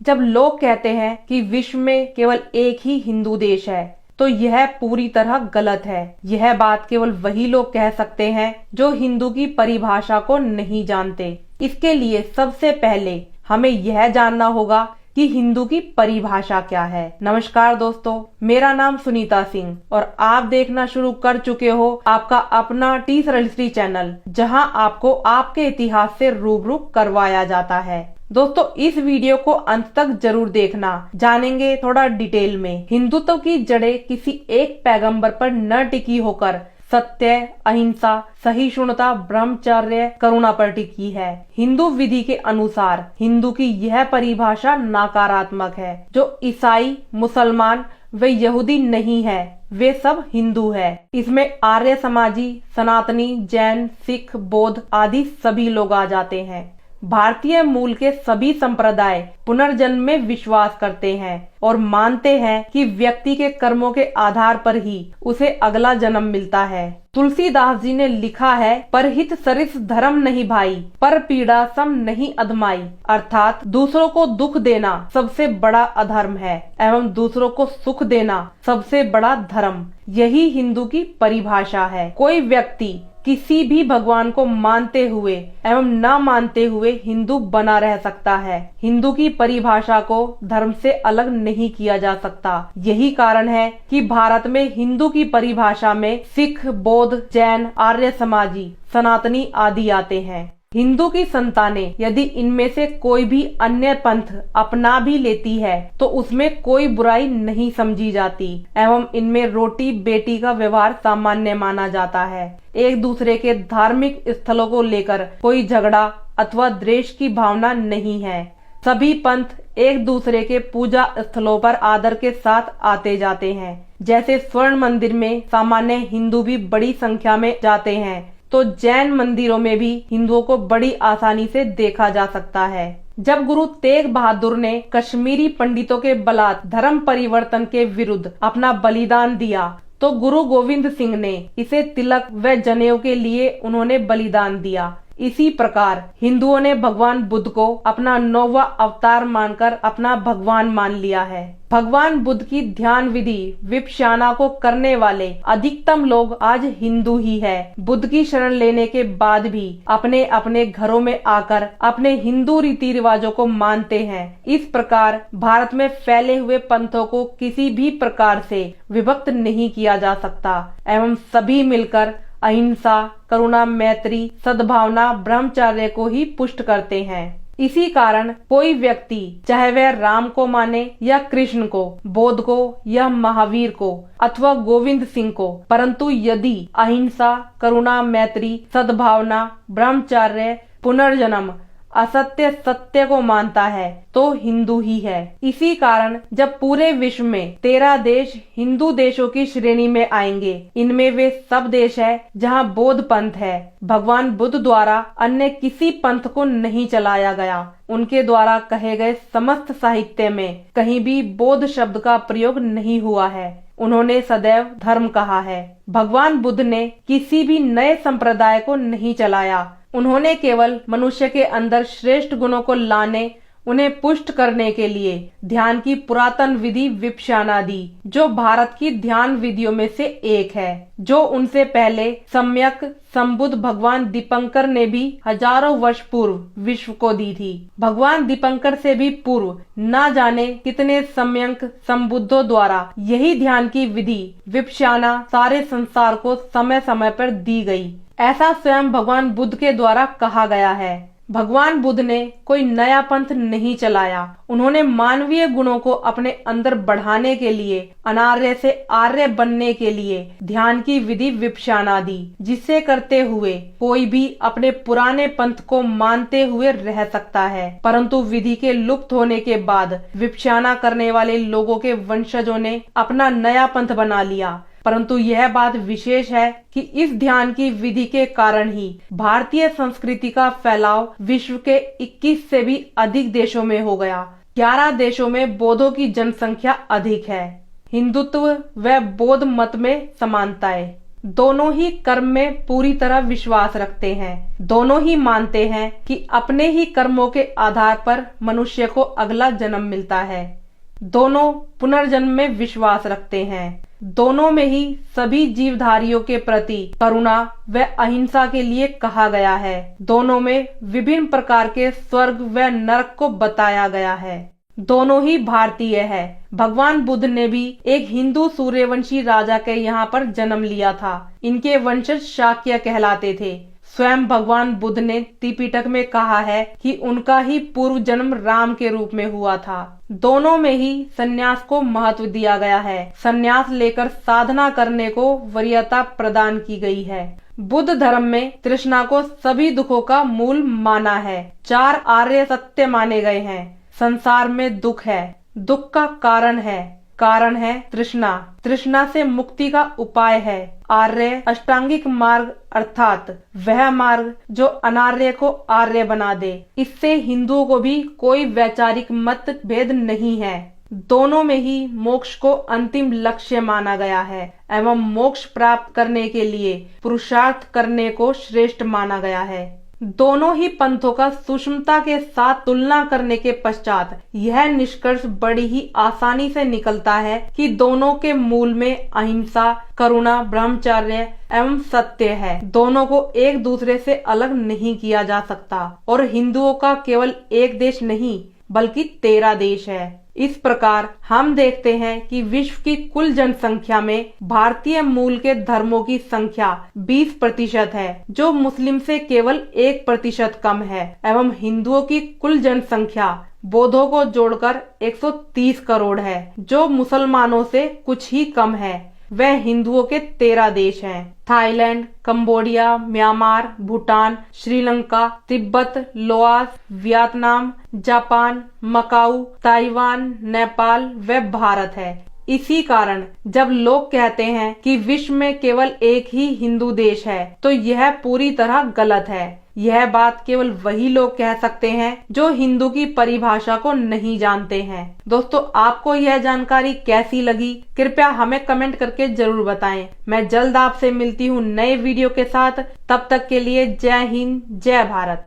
जब लोग कहते हैं कि विश्व में केवल एक ही हिंदू देश है, तो यह पूरी तरह गलत है। यह बात केवल वही लोग कह सकते हैं जो हिंदू की परिभाषा को नहीं जानते। इसके लिए सबसे पहले हमें यह जानना होगा कि हिंदू की परिभाषा क्या है। नमस्कार दोस्तों, मेरा नाम सुनीता सिंह और आप देखना शुरू कर चुके हो आपका अपना टी सरलश्री चैनल, जहां आपको आपके इतिहास से रूबरू करवाया जाता है। दोस्तों, इस वीडियो को अंत तक जरूर देखना। जानेंगे थोड़ा डिटेल में। हिंदुत्व की जड़ें किसी एक पैगंबर पर न टिकी होकर सत्य, अहिंसा, सहिष्णुता, ब्रह्मचर्य, करुणा पर टिकी है। हिंदू विधि के अनुसार हिंदू की यह परिभाषा नकारात्मक है। जो ईसाई, मुसलमान व यहूदी नहीं है, वे सब हिंदू है। इसमें आर्य समाजी, सनातनी, जैन, सिख, बौद्ध आदि सभी लोग आ जाते हैं। भारतीय मूल के सभी संप्रदाय पुनर्जन्म में विश्वास करते हैं और मानते हैं कि व्यक्ति के कर्मों के आधार पर ही उसे अगला जन्म मिलता है। तुलसीदास जी ने लिखा है, परहित सरिस धर्म नहीं भाई, पर पीड़ा सम नहीं अधमाई। अर्थात दूसरों को दुख देना सबसे बड़ा अधर्म है एवं दूसरों को सुख देना सबसे बड़ा धर्म। यही हिंदू की परिभाषा है। कोई व्यक्ति किसी भी भगवान को मानते हुए एवं न मानते हुए हिंदू बना रह सकता है। हिंदू की परिभाषा को धर्म से अलग नहीं किया जा सकता। यही कारण है कि भारत में हिंदू की परिभाषा में सिख, बौद्ध, जैन, आर्य समाजी, सनातनी आदि आते हैं। हिंदू की संतानें यदि इनमें से कोई भी अन्य पंथ अपना भी लेती है तो उसमें कोई बुराई नहीं समझी जाती एवं इनमें रोटी बेटी का व्यवहार सामान्य माना जाता है। एक दूसरे के धार्मिक स्थलों को लेकर कोई झगड़ा अथवा द्वेष की भावना नहीं है। सभी पंथ एक दूसरे के पूजा स्थलों पर आदर के साथ आते जाते हैं। जैसे स्वर्ण मंदिर में सामान्य हिंदू भी बड़ी संख्या में जाते हैं, तो जैन मंदिरों में भी हिंदुओं को बड़ी आसानी से देखा जा सकता है। जब गुरु तेग बहादुर ने कश्मीरी पंडितों के बलात् धर्म परिवर्तन के विरुद्ध अपना बलिदान दिया, तो गुरु गोविंद सिंह ने इसे तिलक व जनेऊ के लिए उन्होंने बलिदान दिया। इसी प्रकार हिंदुओं ने भगवान बुद्ध को अपना 9वां अवतार मानकर अपना भगवान मान लिया है। भगवान बुद्ध की ध्यान विधि विपश्यना को करने वाले अधिकतम लोग आज हिंदू ही है। बुद्ध की शरण लेने के बाद भी अपने अपने घरों में आकर अपने हिंदू रीति रिवाजों को मानते हैं। इस प्रकार भारत में फैले हुए पंथों को किसी भी प्रकार से विभक्त नहीं किया जा सकता एवं सभी मिलकर अहिंसा, करुणा, मैत्री, सद्भावना, ब्रह्मचर्य को ही पुष्ट करते हैं। इसी कारण कोई व्यक्ति चाहे वह राम को माने या कृष्ण को, बौद्ध को या महावीर को अथवा गोविंद सिंह को, परंतु यदि अहिंसा, करुणा, मैत्री, सद्भावना, ब्रह्मचर्य, पुनर्जन्म, असत्य सत्य को मानता है तो हिंदू ही है। इसी कारण जब पूरे विश्व में 13 देश हिंदू देशों की श्रेणी में आएंगे, इनमें वे सब देश है जहां बौद्ध पंथ है। भगवान बुद्ध द्वारा अन्य किसी पंथ को नहीं चलाया गया। उनके द्वारा कहे गए समस्त साहित्य में कहीं भी बौद्ध शब्द का प्रयोग नहीं हुआ है। उन्होंने सदैव धर्म कहा है। भगवान बुद्ध ने किसी भी नए संप्रदाय को नहीं चलाया। उन्होंने केवल मनुष्य के अंदर श्रेष्ठ गुणों को लाने, उन्हें पुष्ट करने के लिए ध्यान की पुरातन विधि विपश्यना दी, जो भारत की ध्यान विधियों में से एक है, जो उनसे पहले सम्यक संबुद्ध भगवान दीपंकर ने भी हजारों वर्ष पूर्व विश्व को दी थी। भगवान दीपंकर से भी पूर्व न जाने कितने सम्यक संबुद्धों द्वारा यही ध्यान की विधि विपश्यना सारे संसार को समय समय पर दी गई। ऐसा स्वयं भगवान बुद्ध के द्वारा कहा गया है। भगवान बुद्ध ने कोई नया पंथ नहीं चलाया। उन्होंने मानवीय गुणों को अपने अंदर बढ़ाने के लिए, अनार्य से आर्य बनने के लिए ध्यान की विधि विपश्यना दी, जिसे करते हुए कोई भी अपने पुराने पंथ को मानते हुए रह सकता है। परंतु विधि के लुप्त होने के बाद विपश्यना करने वाले लोगों के वंशजों ने अपना नया पंथ बना लिया। परंतु यह बात विशेष है कि इस ध्यान की विधि के कारण ही भारतीय संस्कृति का फैलाव विश्व के 21 से भी अधिक देशों में हो गया। 11 देशों में बौद्धों की जनसंख्या अधिक है। हिंदुत्व व बौद्ध मत में समानताएं। दोनों ही कर्म में पूरी तरह विश्वास रखते हैं। दोनों ही मानते हैं कि अपने ही कर्मों के आधार पर मनुष्य को अगला जन्म मिलता है। दोनों पुनर्जन्म में विश्वास रखते हैं। दोनों में ही सभी जीवधारियों के प्रति करुणा व अहिंसा के लिए कहा गया है। दोनों में विभिन्न प्रकार के स्वर्ग व नरक को बताया गया है। दोनों ही भारतीय है। भगवान बुद्ध ने भी एक हिंदू सूर्यवंशी राजा के यहाँ पर जन्म लिया था। इनके वंशज शाक्य कहलाते थे। स्वयं भगवान बुद्ध ने त्रिपिटक में कहा है कि उनका ही पूर्व जन्म राम के रूप में हुआ था। दोनों में ही संन्यास को महत्व दिया गया है। संन्यास लेकर साधना करने को वरीयता प्रदान की गई है। बुद्ध धर्म में तृष्णा को सभी दुखों का मूल माना है। 4 आर्य सत्य माने गए हैं। संसार में दुख है, दुख का कारण है तृष्णा, तृष्णा से मुक्ति का उपाय है आर्य अष्टांगिक मार्ग, अर्थात वह मार्ग जो अनार्य को आर्य बना दे। इससे हिंदुओं को भी कोई वैचारिक मतभेद नहीं है। दोनों में ही मोक्ष को अंतिम लक्ष्य माना गया है एवं मोक्ष प्राप्त करने के लिए पुरुषार्थ करने को श्रेष्ठ माना गया है। दोनों ही पंथों का सूक्ष्मता के साथ तुलना करने के पश्चात यह निष्कर्ष बड़ी ही आसानी से निकलता है कि दोनों के मूल में अहिंसा, करुणा, ब्रह्मचर्य एवं सत्य है। दोनों को एक दूसरे से अलग नहीं किया जा सकता और हिंदुओं का केवल एक देश नहीं बल्कि 13 देश है। इस प्रकार हम देखते हैं कि विश्व की कुल जनसंख्या में भारतीय मूल के धर्मों की संख्या 20% है, जो मुस्लिम से केवल 1% कम है, एवं हिंदुओं की कुल जनसंख्या बौद्धों को जोड़कर 130 करोड़ है, जो मुसलमानों से कुछ ही कम है। वह हिंदुओं के 13 देश हैं। Thailand, Cambodia, Myanmar, Bhutan, Sri Lanka, Tibet, Laos, Vietnam, Japan, Macau, Taiwan, Nepal व भारत है। इसी कारण जब लोग कहते हैं कि विश्व में केवल एक ही हिंदू देश है, तो यह पूरी तरह गलत है। यह बात केवल वही लोग कह सकते हैं जो हिंदू की परिभाषा को नहीं जानते हैं। दोस्तों, आपको यह जानकारी कैसी लगी कृपया हमें कमेंट करके जरूर बताएं। मैं जल्द आपसे मिलती हूँ नए वीडियो के साथ। तब तक के लिए जय हिंद, जय भारत।